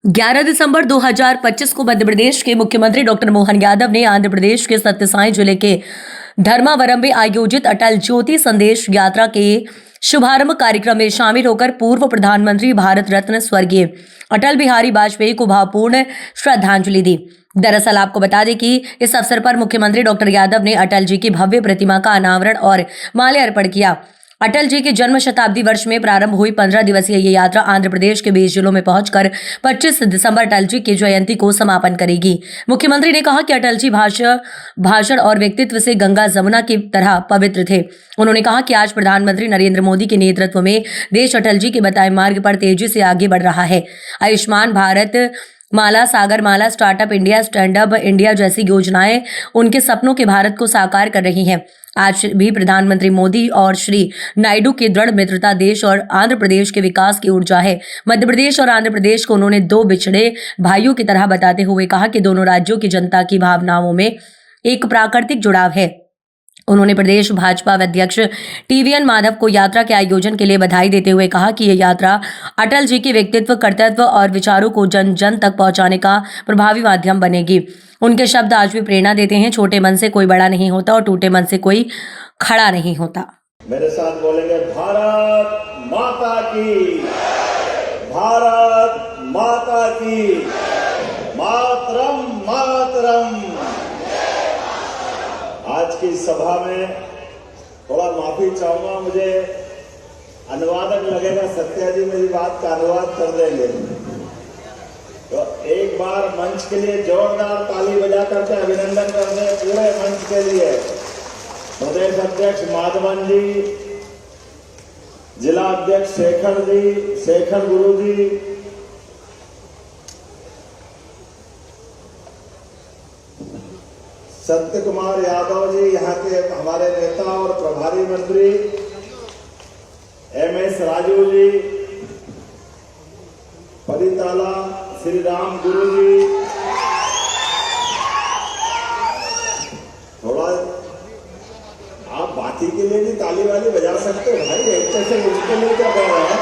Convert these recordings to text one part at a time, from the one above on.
11 दिसंबर 2025 को मध्य प्रदेश के मुख्यमंत्री डॉक्टर मोहन यादव ने आंध्र प्रदेश के सत्यसाई जिले के धर्मावरम में आयोजित अटल ज्योति संदेश यात्रा के शुभारंभ कार्यक्रम में शामिल होकर पूर्व प्रधानमंत्री भारत रत्न स्वर्गीय अटल बिहारी वाजपेयी को भावपूर्ण श्रद्धांजलि दी। दरअसल आपको बता दें कि इस अवसर पर मुख्यमंत्री डॉक्टर यादव ने अटल जी की भव्य प्रतिमा का अनावरण और माल्यार्पण किया। अटल जी के जन्म शताब्दी वर्ष में प्रारंभ हुई 15 दिवसीय ये यात्रा आंध्र प्रदेश के 20 जिलों में पहुंचकर 25 दिसंबर अटल जी की जयंती को समापन करेगी। मुख्यमंत्री ने कहा कि अटल जी भाषण और व्यक्तित्व से गंगा जमुना की तरह पवित्र थे। उन्होंने कहा कि आज प्रधानमंत्री नरेंद्र मोदी के नेतृत्व में देश अटल जी के बताए मार्ग पर तेजी से आगे बढ़ रहा है। Ayushman Bharat Mala, Sagar Mala, startup India, stand up India जैसी योजनाएं उनके सपनों के भारत को साकार कर रही हैं। आज भी प्रधानमंत्री मोदी और श्री नायडू की दृढ़ मित्रता देश और आंध्र प्रदेश के विकास की ऊर्जा है। मध्य प्रदेश और आंध्र प्रदेश को उन्होंने दो बिछड़े भाइयों की तरह बताते हुए कहा कि दोनों राज्यों की जनता की भावनाओं में एक प्राकृतिक जुड़ाव है। उन्होंने प्रदेश भाजपा अध्यक्ष टीवीएन माधव को यात्रा के आयोजन के लिए बधाई देते हुए कहा कि यह यात्रा अटल जी के व्यक्तित्व, कर्तव्य और विचारों को जन जन तक पहुंचाने का प्रभावी माध्यम बनेगी। उनके शब्द आज भी प्रेरणा देते हैं, छोटे मन से कोई बड़ा नहीं होता और टूटे मन से कोई खड़ा नहीं होता। मेरे साथ बोलेंगे भारत माता की, भारत माता की, मातरम मातरम। आज की सभा में थोड़ा माफी चाहूंगा, मुझे अनुवादक लगेगा, सत्या जी मेरी बात का अनुवाद कर देंगे। तो एक बार मंच के लिए जोरदार ताली बजा करके अभिनंदन कर दें पूरे मंच के लिए। प्रदेश अध्यक्ष माधवन जी, जिला अध्यक्ष शेखर जी, शेखर गुरु जी, सत्य कुमार यादव जी, यहाँ के हमारे नेता और प्रभारी मंत्री एमएस राजू जी, परिताला श्री राम गुरु जी, थोड़ा आप बाकी के लिए भी ताली वाली बजा सकते हो भाई, एक से उनके लिए क्या कर रहे हैं?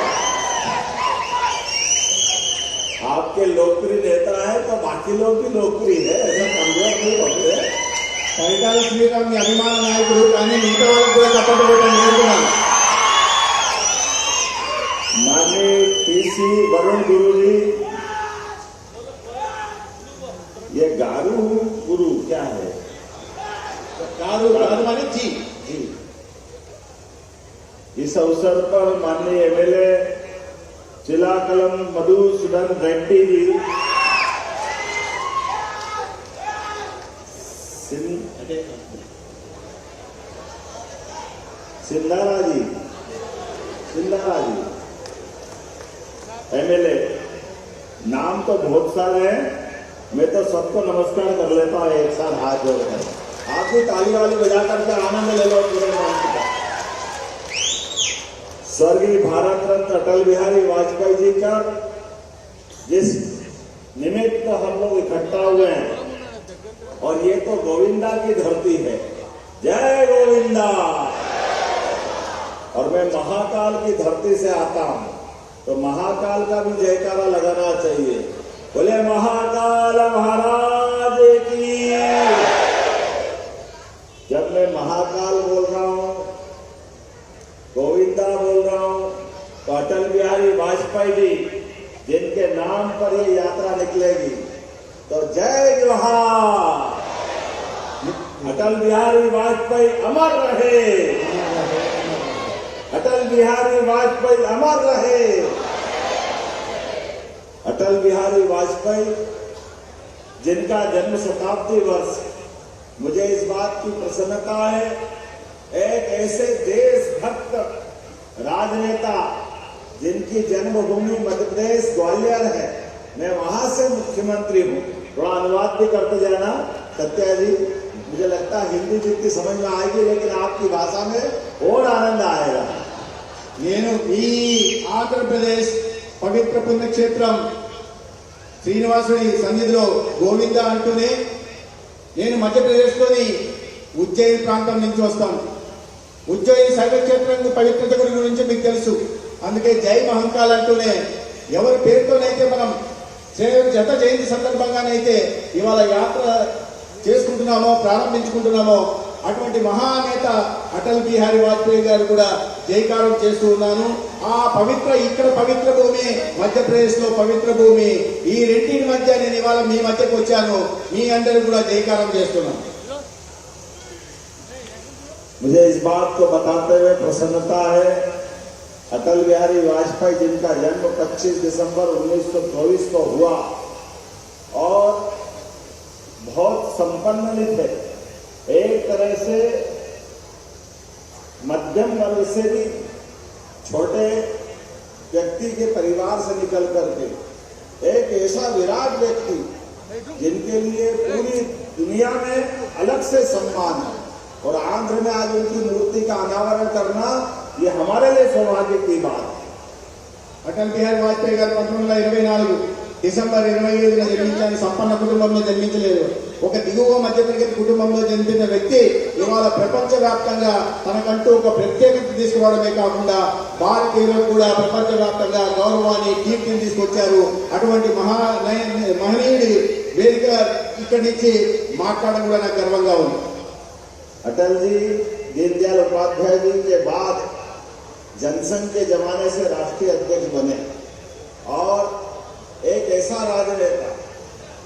आपके लोकप्रिय नेता है तो बाकी लोग भी लोकप्रिय है, ऐसा कमजोर नहीं होते। పరిటాల శ్రీరామ్ మీ అభిమాన నాయకుడు, కానీ మిగతా వాళ్ళకు కూడా సపోర్ట్ ఇవ్వడం నేర్చుకున్నాను। माननीय टीसी वरुण गुरु जी, ये गारू गुरु क्या है? गारू गारू माने जी। इस अवसर पर माननीय एमएलए चिलाकलम मधुसूदन रेड्डी जी, सिंधारा जी एमएलए, नाम तो बहुत सारे हैं, मैं तो सबको नमस्कार कर लेता हूँ एक साथ हाथ जोड़कर। आप भी ताली वाली बजा करके आनंद ले लो पूरे मंच का। स्वर्गीय भारत रत्न अटल बिहारी वाजपेयी जी का जिस निमित्त हम लोग इकट्ठा हुए हैं, और ये तो गोविंदा की धरती है, जय गोविंदा। और मैं महाकाल की धरती से आता हूं, तो महाकाल का भी जयकारा लगाना चाहिए। बोले महाकाल महाराज की। जब मैं महाकाल बोल रहा हूं, गोविंदा बोल रहा हूं, तो अटल बिहारी वाजपेयी जी जिनके नाम पर ये यात्रा निकलेगी, तो जय जोहार। अटल बिहारी वाजपेयी अमर रहे, अटल बिहारी वाजपेयी अमर रहे। अटल बिहारी वाजपेयी जिनका जन्म शताब्दी वर्ष, मुझे इस बात की प्रसन्नता है, एक ऐसे देशभक्त राजनेता जिनकी जन्मभूमि मध्य प्रदेश ग्वालियर है, मैं वहां से मुख्यमंत्री हूं। थोड़ा अनुवाद भी करते जाना सत्या जी, मुझे लगता है हिंदी जितनी समझ में आएगी, लेकिन आपकी भाषा में और आनंद आएगा। నేను ఈ ఆంధ్రప్రదేశ్ పవిత్ర పుణ్యక్షేత్రం శ్రీనివాసుడి సన్నిధిలో గోవింద అంటూనే నేను మధ్యప్రదేశ్లోని ఉజ్జయిని ప్రాంతం నుంచి వస్తాను। ఉజ్జయిని శైవక్షేత్రం పవిత్రత గురించి మీకు తెలుసు, అందుకే జై మహంకాల్ అంటూనే ఎవరి పేరుతోనైతే మనం జత జయంతి సందర్భంగానైతే ఇవాళ యాత్ర చేసుకుంటున్నామో ప్రారంభించుకుంటున్నామో అటువంటి మహానేత అటల్ బిహారీ వాజ్పేయి గారు కూడా జైకారం చేస్తూ ఉన్నాను. ఆ ఇక్కడ పవిత్ర భూమి, మధ్యప్రదేశ్ లో పవిత్ర భూమి, ఈ రెండింటి మధ్య నేను ఇవాళ మీ మధ్యకు వచ్చాను. మీ అందరూ కూడా జైకారం చేస్తున్నాను. मुझे इस बात को बताते हुए प्रसन्नता है, अटल बिहारी वाजपेयी जिनका जन्म 25 दिसंबर 1924 को हुआ और बहुत संपन्न थे, एक तरह से मध्यम वर्ग से भी छोटे व्यक्ति के परिवार से निकल करके एक ऐसा विराट व्यक्ति जिनके लिए पूरी दुनिया में अलग से सम्मान है और आंध्र में आज उनकी मूर्ति का अनावरण करना ये हमारे लिए सौभाग्य की बात है. అటల్ బిహారీ వాజ్పేయి గారు 1924 డిసెంబర్ 25న జన్మించాలని సంపన్న కుటుంబంలో జన్మించలేదు. ఒక దిగువ మధ్యతరగతి కుటుంబంలో జన్మించిన వ్యక్తి ఇవాళ ప్రపంచవ్యాప్తంగా తనకంటూ ఒక ప్రత్యేకత తీసుకురావడమే కాకుండా భారతీయులకు కూడా ప్రపంచవ్యాప్తంగా గౌరవాన్ని కీర్తిని తీసుకొచ్చారు. అటువంటి మహనీయుడి వేదిక ఇక్కడి నుంచి మాట్లాడడం కూడా నాకు గర్వంగా ఉంది. अटल जी दीनदयाल उपाध्याय जी के बाद जनसंघ के जमाने से राष्ट्रीय अध्यक्ष बने और एक ऐसा राजनेता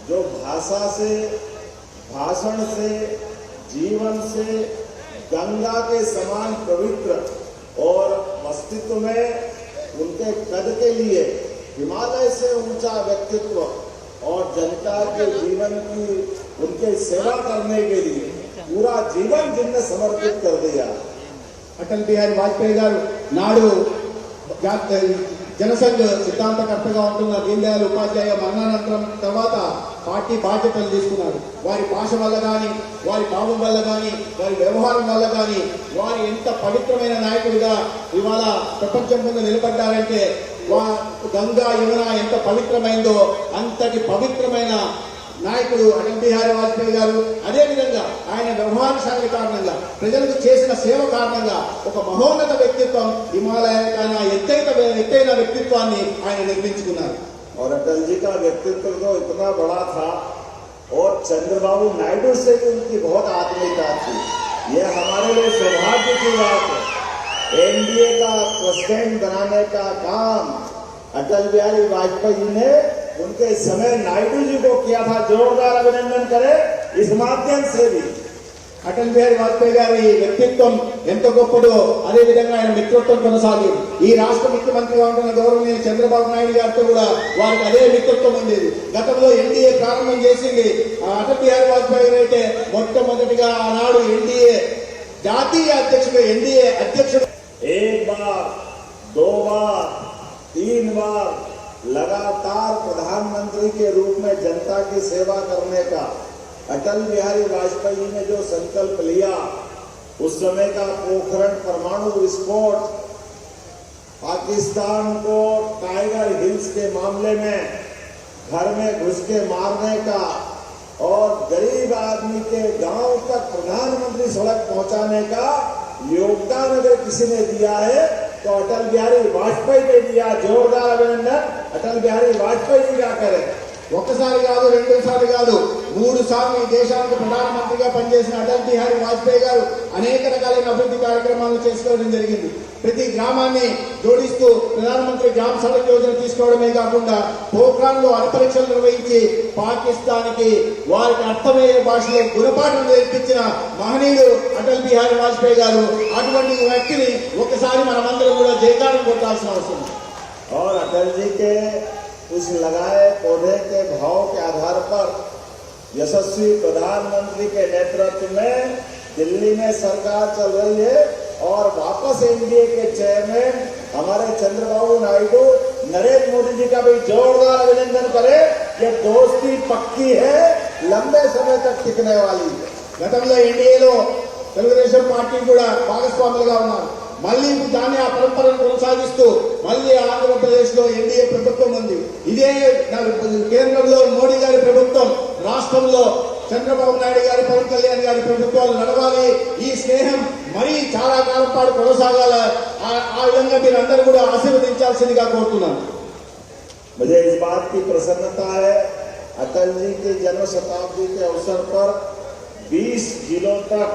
जो भाषा से, भाषण से, जीवन से गंगा के समान पवित्र और अस्तित्व में उनके कद के लिए हिमालय से ऊंचा व्यक्तित्व और जनता के जीवन की उनके सेवा करने के लिए पूरा जीवन जिनने समर्पित कर दिया. అటల్ బిహారీ వాజ్పేయి గారు నాడు జనసంఘ సిద్ధాంతకర్తగా ఉంటున్న దీన్ దయాళ్ ఉపాధ్యాయ మరణానంతరం తర్వాత పార్టీ బాధ్యతలు తీసుకున్నారు. వారి భాష వల్ల కానీ, వారి భావం వల్ల కానీ, వారి వ్యవహారం వల్ల కానీ వారు ఎంత పవిత్రమైన నాయకుడిగా ఇవాళ ప్రపంచం ముందు నిలబడ్డారంటే గంగా యమున ఎంత పవిత్రమైందో అంతటి పవిత్రమైన నాయకుడు అటల్ బిహారీ వాజ్పేయి గారు. అదేవిధంగా ఆయన వ్యవహార శైలి కారణంగా, ప్రజలకు చేసిన సేవ కారణంగా ఒక మహోన్నత వ్యక్తిత్వం, హిమాలయాల ఎత్తైన వ్యక్తిత్వాన్ని ఆయన నిర్మించుకున్నారు. और अटल जी का व्यक्तित्व तो इतना बड़ा था और चंद्रबाबू नायडू से भी उनकी बहुत आत्मीयता थी. ये हमारे लिए सौभाग्य की बात है. एनडीए का प्रेसिडेंट बनाने का काम अटल बिहारी वाजपेयी जी ने उनके समय नायडू जी को किया था. जोरदार अभिनंदन करें इस माध्यम से भी. అటల్ బిహారీ వాజ్పేయి గారి వ్యక్తిత్వం ఎంత గొప్పదో అదే విధంగా ఆయన మిత్రత్వం కొనసాగింది. ఈ రాష్ట్ర ముఖ్యమంత్రిగా ఉంటున్న గౌరవనీయ చంద్రబాబు నాయుడు గారితో కూడా వారికి అదే మిత్రత్వం ఉండేది. గతంలో ఎన్డీఏ ప్రారంభం చేసింది అటల్ బిహారీ వాజ్పేయి గారు అయితే మొట్టమొదటిగా ఆనాడు ఎన్డీఏ జాతీయ అధ్యక్షుడు, ఎన్డీఏ అధ్యక్షుడు. एक बार, दो बार, 3 बार लगातार प्रधानमंत्री के रूप में जनता की सेवा करने का अटल बिहारी वाजपेयी ने जो संकल्प लिया, उस समय का पोखरण परमाणु विस्फोट, पाकिस्तान को टाइगर हिल्स के मामले में घर में घुस के मारने का और गरीब आदमी के गांव तक प्रधानमंत्री सड़क पहुंचाने का योगदान अगर किसी ने दिया है तो अटल बिहारी वाजपेयी ने दिया. जोरदार अभिनंदन अटल बिहारी वाजपेयी जी का करें. ఒక్కసారి కాదు, 2 సార్లు కాదు, 3 సార్లు ఈ దేశానికి ప్రధానమంత్రిగా పనిచేసిన అటల్ బిహారీ వాజ్పేయి గారు అనేక రకాలైన అభివృద్ధి కార్యక్రమాలు చేసుకోవడం జరిగింది. ప్రతి గ్రామాన్ని జోడిస్తూ ప్రధానమంత్రి గ్రామ సడక్ యోజన తీసుకోవడమే కాకుండా పోఖ్రాన్ లో అణుపరీక్షలు నిర్వహించి పాకిస్తాన్కి వారికి అర్థమయ్యే భాషలో గుణపాఠం నేర్పించిన మహనీయుడు అటల్ బిహారీ వాజ్పేయి గారు. అటువంటి వ్యక్తిని ఒకసారి మనమందరం కూడా జయకారం కొట్టాల్సిన అవసరం. और अटल जी के उस लगाए पौधे के भाव के आधार पर यशस्वी प्रधानमंत्री के नेतृत्व में दिल्ली में सरकार चल रही है और वापस एनडीए के चेयरमैन हमारे चंद्रबाबू नायडू, नरेंद्र मोदी जी का भी जोरदार अभिनंदन करें. ये दोस्ती पक्की है, लंबे समय तक टिकने वाली है. గతంలో ఎన్డీఏలో తెలుగుదేశం పార్టీ కూడా భాగస్వాములుగా ఉన్నారు. మళ్ళీ దాన్ని ఆ పరంపరను కొనసాగిస్తూ మళ్ళీ ఆంధ్రప్రదేశ్ లో ఎన్డీఏ ప్రభుత్వం ఉంది. ఇదే కేంద్రంలో మోడీ గారి ప్రభుత్వం, రాష్ట్రంలో చంద్రబాబు నాయుడు గారి, పవన్ కళ్యాణ్ గారి ప్రభుత్వాలు నడవాలి. ఈ స్నేహం మరీ చాలా కాలం పాటు కొనసాగాల. ఆ విధంగా మీరందరూ కూడా ఆశీర్వదించాల్సిందిగా కోరుతున్నాను. मुझे इस बात की प्रसन्नता है, अटल जी की जन्म शताब्दी के अवसर पर 20 जिलों तक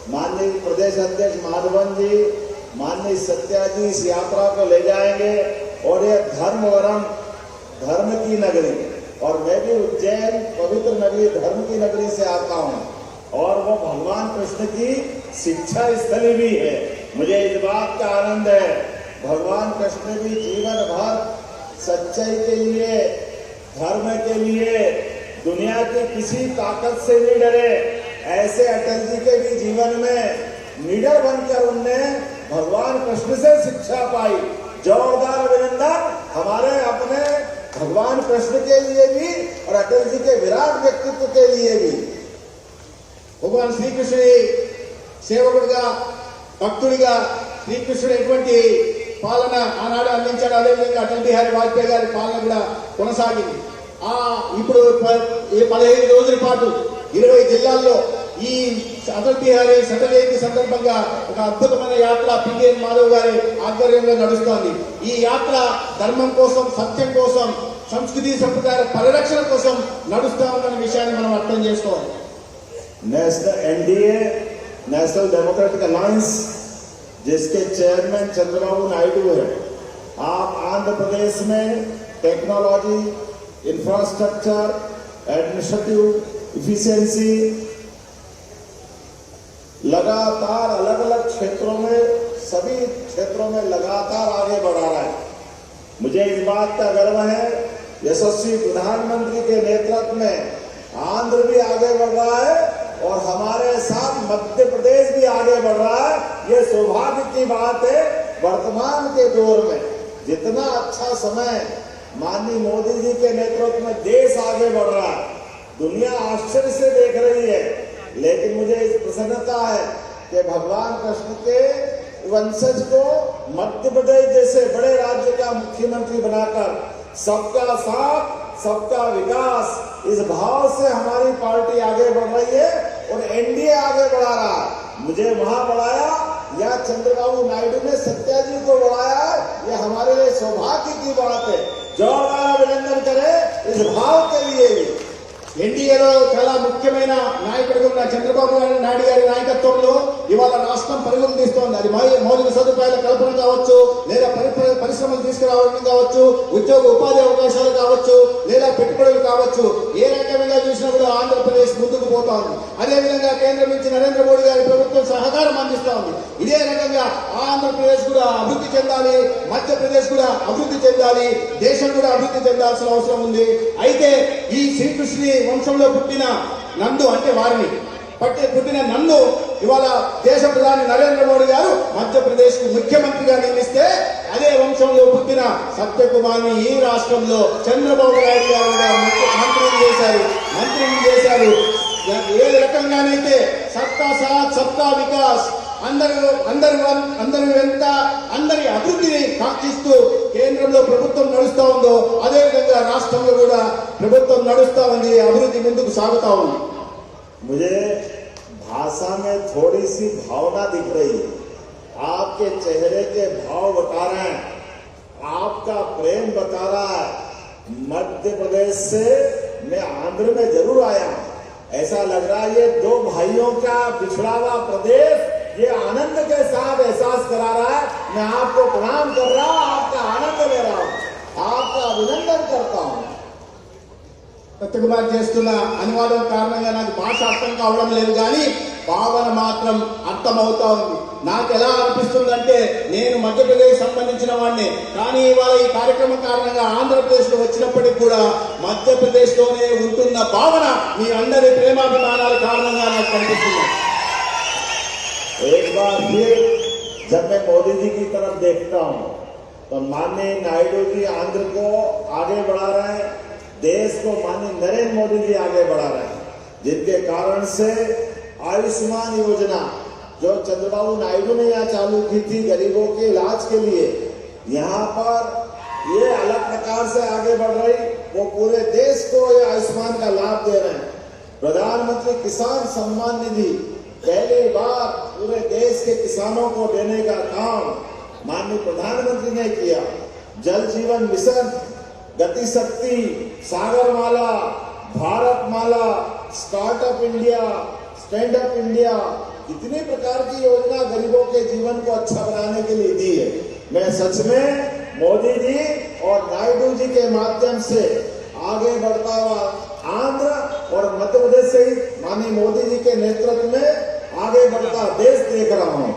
माननीय प्रदेश अध्यक्ष माधवन जी, माननीय सत्या जी इस यात्रा को ले जाएंगे और ये धर्म की नगरी, और मैं भी उज्जैन पवित्र नगरी धर्म की नगरी से आता हूँ और वो भगवान कृष्ण की शिक्षा स्थली भी है। मुझे इस बात का आनंद है, भगवान कृष्ण भी जीवन भर सच्चाई के लिए, धर्म के लिए दुनिया की किसी ताकत से नहीं डरे। ऐसे अटल जी के भी जीवन में लीडर बनकर उनने भगवान कृष्ण से शिक्षा पाई। जोरदार अभिनंदन हमारे अपने भगवान कृष्ण के लिए भी और अटल जी के विराट व्यक्तित्व के लिए भी। భగవాన్ శ్రీకృష్ణుడి సేవకుడిగా, భక్తుడిగా శ్రీకృష్ణుడు ఎటువంటి పాలన ఆనాడు అందించాడు, అదేవిధంగా అటల్ బిహారీ వాజ్పేయి గారి పాలన కూడా కొనసాగింది. ఇప్పుడు ఈ 15 రోజుల పాటు 20 జిల్లాల్లో ఈ అటల్ బిహారీ శతజయంతి సందర్భంగా ఒక అద్భుతమైన యాత్ర పిటిఎన్ మాధవ్ గారి ఆధ్వర్యంలో నడుస్తోంది. ఈ యాత్ర ధర్మం కోసం, సత్యం కోసం, సంస్కృతి సంప్రదాయాల పరిరక్షణ కోసం నడుస్తా ఉన్న విషయాన్ని మనం అర్థం చేసుకోవాలి. National NDA national democratic alliance जिसके चेयरमैन चंद्रबाबू नायडू है, आप आंध्र प्रदेश में टेक्नोलॉजी, इंफ्रास्ट्रक्चर, एडमिनिस्ट्रेटिव इफिशिएंसी लगातार अलग अलग क्षेत्रों में, सभी क्षेत्रों में लगातार आगे बढ़ा रहा है। मुझे इस बात का गर्व है, यशस्वी प्रधानमंत्री के नेतृत्व में आंध्र भी आगे बढ़ रहा है और हमारे साथ मध्य प्रदेश भी आगे बढ़ रहा है। ये सौभाग्य की बात है, वर्तमान के दौर में जितना अच्छा समय माननीय मोदी जी के नेतृत्व में देश आगे बढ़ रहा है, दुनिया आश्चर्य से देख रही है। लेकिन मुझे इस प्रसन्नता है कि भगवान कृष्ण के वंशज को मध्य प्रदेश जैसे बड़े राज्य का मुख्यमंत्री बनाकर सबका साथ, सबका विकास, इस भाव से हमारी पार्टी आगे बढ़ रही है और एनडीए आगे बढ़ा रहा है। मुझे वहां बढ़ाया या चंद्रबाबू नायडू ने सत्या जी को बढ़ाया, ये हमारे लिए सौभाग्य की बात है। जोरदार अभिनंदन करें इस भाव के लिए भी। ఎన్డీఏలో చాలా ముఖ్యమైన నాయకుడిగా ఉన్న చంద్రబాబు నాయుడు గారి నాయకత్వంలో ఇవాళ రాష్ట్రం పరుగులు తీస్తోంది. అది మౌలిక సదుపాయాల కల్పన కావచ్చు, లేదా పరిశ్రమలు తీసుకురావడం కావచ్చు, ఉద్యోగ ఉపాధి అవకాశాలు కావచ్చు, లేదా పెట్టుబడులు కావచ్చు, ఏ రకంగా చూసినా కూడా ఆంధ్రప్రదేశ్ ముందుకు పోతా ఉంది. అదేవిధంగా కేంద్రం నుంచి నరేంద్ర మోడీ గారి ప్రభుత్వం సహకారం అందిస్తా ఉంది. ఇదే రకంగా ఆంధ్రప్రదేశ్ కూడా అభివృద్ధి చెందాలి, మధ్యప్రదేశ్ కూడా అభివృద్ధి చెందాలి, దేశం కూడా అభివృద్ధి చెందాల్సిన అవసరం ఉంది. అయితే ఈ శ్రీకృష్ణుని వంశంలో పుట్టిన నందు, అంటే వారిని పుట్టిన నందు ఇవాళ దేశ ప్రధాని నరేంద్ర మోడీ గారు మధ్యప్రదేశ్ కు ముఖ్యమంత్రిగా నియమిస్తే, అదే వంశంలో పుట్టిన సత్యకుమార్ని ఈ రాష్ట్రంలో చంద్రబాబు నాయుడు గారు కూడా మంత్రిని చేశారు. ఏ రకంగానైతే సబ్కా సాత్ సబ్కా వికాస్, అందరి వెంట అందరి అభివృద్ధిని కాంక్షిస్తూ కేంద్రంలో ప్రభుత్వం నడుస్తా ఉందో, అదే విధంగా రాష్ట్రంలో కూడా ప్రభుత్వం నడుస్తా ఉంది, అభివృద్ధి ముందుకు సాగుతా ఉంది. मुझे भाषा में थोड़ी सी भावना दिख रही है, आपके चेहरे के भाव बता रहे हैं, आपका प्रेम बता रहा है। मध्य प्रदेश से मैं आंध्र में जरूर आया हूं, ऐसा लग रहा है ये दो भाइयों का बिछड़ा हुआ प्रदेश ये आनंद के साथ एहसास करा रहा है। मैं आपको प्रणाम कर रहा हूं, आपका आनंद ले रहा हूं, आपका अभिनंदन करता हूं। సత్యకుమార్ చేస్తున్న అనువాదం కారణంగా నాకు భాష అర్థం కావడం లేదు, కానీ భావన మాత్రం అర్థమవుతా ఉంది. నాకు ఎలా అనిపిస్తుందంటే, నేను మధ్యప్రదేశ్ సంబంధించిన వాడిని, కానీ ఇవాళ ఈ కార్యక్రమం కారణంగా ఆంధ్రప్రదేశ్ లో వచ్చినప్పటికీ కూడా మధ్యప్రదేశ్ లోనే ఉంటున్న భావన మీ అందరి ప్రేమాభిమానాల కారణంగా నాకు కనిపిస్తుంది. एक बार फिर जब मैं मोदी जी की तरफ देखता हूं तो माननीय नायडू जी आंध्र को आगे बढ़ा रहे हैं, देश को माननीय नरेंद्र मोदी जी आगे बढ़ा रहे हैं, जिनके कारण से आयुष्मान योजना जो चंद्रबाबू नायडू ने यहाँ चालू की थी गरीबों के इलाज के लिए, यहाँ पर ये अलग प्रकार से आगे बढ़ रही, वो पूरे देश को ये आयुष्मान का लाभ दे रहे हैं। प्रधानमंत्री किसान सम्मान निधि पहली बार पूरे देश के किसानों को देने का काम माननीय प्रधानमंत्री ने किया। जल जीवन मिशन गति शक्ति, Sagarmala, Bharatmala, startup India, stand up India, कितनी प्रकार की योजना गरीबों के जीवन को अच्छा बनाने के लिए दी है। मैं सच में मोदी जी और नायडू जी के माध्यम से आगे बढ़ता हुआ आंध्र और मध्य प्रदेश से ही माननीय मोदी जी के नेतृत्व में आगे बढ़ता देश देख रहा हूं।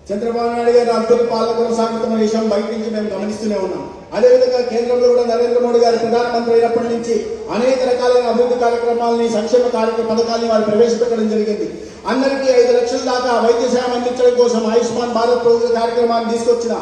చంద్రబాబు నాయుడు గారి అద్భుత పాలన కొనసాగుతున్న విషయం బయట నుంచి మేము గమనిస్తూనే ఉన్నాం. అదేవిధంగా కేంద్రంలో కూడా నరేంద్ర మోడీ గారు ప్రధానమంత్రి అయినప్పటి నుంచి అనేక రకాలైన అభివృద్ధి కార్యక్రమాలని, సంక్షేమ పథకాలని వారు ప్రవేశపెట్టడం జరిగింది. అందరికీ 5 లక్షల దాకా వైద్య సేవ అందించడం కోసం ఆయుష్మాన్ భారత్ కార్యక్రమాన్ని తీసుకొచ్చిన,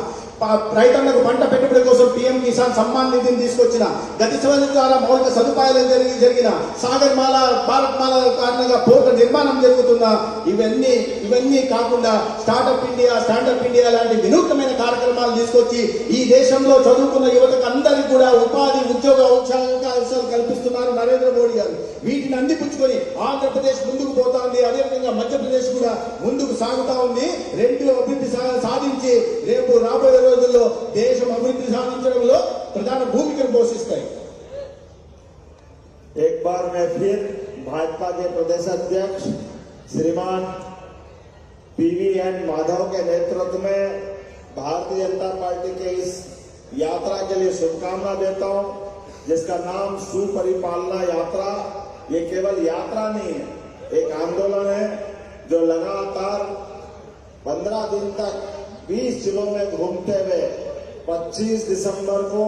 రైతులకు పంట పెట్టుబడి కోసం పీఎం కిసాన్ సమ్మాన్ నిధిని తీసుకొచ్చిన, గతి సవరణ ద్వారా మౌలిక సదుపాయాలు జరిగిన, సాగర్మాల, భారత్మాల కారణంగా పోర్టు నిర్మాణం జరుగుతున్న, ఇవన్నీ కాకుండా స్టార్టప్ ఇండియా, స్టాండప్ ఇండియా లాంటి వినూత్నమైన కార్యక్రమాలు తీసుకొచ్చి ఈ దేశంలో చదువుకున్న యువతకు అందరికీ కూడా ఉపాధి, ఉద్యోగ అవకాశాలు కల్పిస్తున్నారు నరేంద్ర మోడీ గారు. వీటిని అందిపుచ్చుకొని ఆంధ్రప్రదేశ్ ముందుకు పోతా ఉంది. అదేవిధంగా మధ్యప్రదేశ్ కూడా ముందుకు సాగుతా ఉంది. రెండు అభివృద్ధి సాధించి రేపు రాబోయే రోజుల్లో దేశం అభివృద్ధి సాధించడంలో ప్రధాన భూమికను పోషిస్తాయి. एक बार मैं फिर भाजपा के प्रदेश अध्यक्ष श्रीमान PVN माधव के नेतृत्व में भारतीय जनता पार्टी के इस यात्रा के लिए शुभकामना देता हूं, जिसका नाम सुपरिपालना यात्रा। ये केवल यात्रा नहीं है, एक आंदोलन है जो लगातार 15 दिन तक 20 जिलों में घूमते हुए 25 दिसंबर को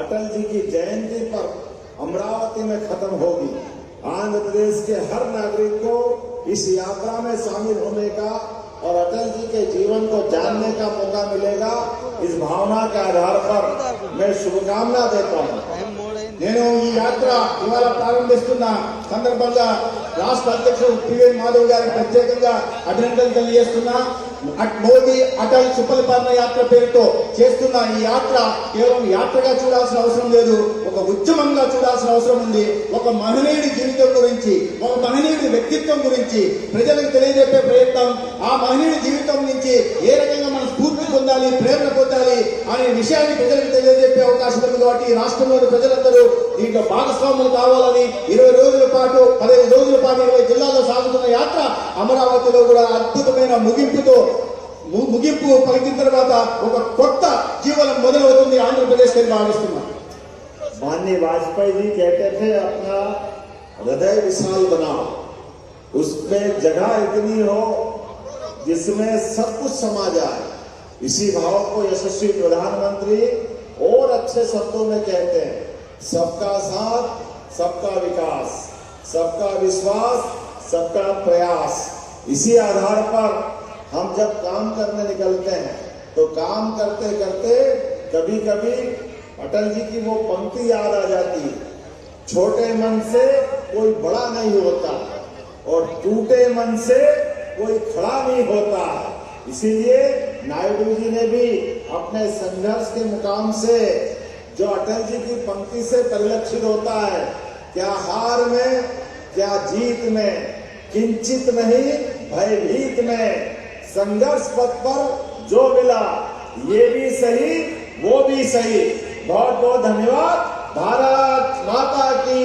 अटल जी की जयंती पर अमरावती में खत्म होगी। आंध्र प्रदेश के हर नागरिक को इस यात्रा में शामिल होने का और अटल जी के जीवन को जानने का मौका मिलेगा। इस भावना के आधार पर मैं शुभकामना देता हूं। నేను ఈ యాత్ర ఇవాళ ప్రారంభిస్తున్న సందర్భంగా రాష్ట్ర అధ్యక్షుడు పివిఎన్ మాధవ్ గారికి ప్రత్యేకంగా అభినందనలు తెలియజేస్తున్నా. మోదీ అటల్ సుపరిపాలన యాత్ర పేరుతో చేస్తున్న ఈ యాత్ర కేవలం యాత్రగా చూడాల్సిన అవసరం లేదు, ఒక ఉద్యమంగా చూడాల్సిన అవసరం ఉంది. ఒక మహనీయుడి జీవితం గురించి, ఒక మహనీయుడి వ్యక్తిత్వం గురించి ప్రజలకు తెలియజెప్పే ప్రయత్నం, ఆ మహనీయుడి జీవితం నుంచి ఏ రకంగా మనం స్ఫూర్తి పొందాలి, ప్రేరణ పొందాలి అనే విషయాన్ని ప్రజలకు తెలియజెప్పే అవకాశం ఉంది. కాబట్టి రాష్ట్రంలోని ప్రజలందరూ దీంట్లో భాగస్వాములు కావాలని 20 రోజుల పాటు 15 రోజుల పాటు 20 జిల్లాల్లో సాగుతున్న యాత్ర అమరావతిలో కూడా అద్భుతమైన ముగింపు పలికిన తర్వాత ఒక కొత్త జీవనం మొదలవుతుంది ఆంధ్రప్రదేశ్ అని భావిస్తున్నాం. माननीय वाजपेयी जी कहते थे अपना हृदय विशाल बनाओ, उसमें जगह इतनी हो जिसमें सब कुछ समा जाए। इसी भाव को यशस्वी प्रधानमंत्री और अच्छे शब्दों में कहते हैं, सबका साथ, सबका विकास, सबका विश्वास, सबका प्रयास। इसी आधार पर हम जब काम करने निकलते हैं तो काम करते करते कभी कभी अटल जी की वो पंक्ति याद आ जाती है, छोटे मन से कोई बड़ा नहीं होता और टूटे मन से कोई खड़ा नहीं होता। इसीलिए नायडू जी ने भी अपने संघर्ष के मुकाम से जो अटल जी की पंक्ति से परिलक्षित होता है, क्या हार में क्या जीत में, किंचित नहीं भयभीत में, संघर्ष पथ पर जो मिला ये भी सही वो भी सही। बहुत बहुत धन्यवाद। भारत माता की।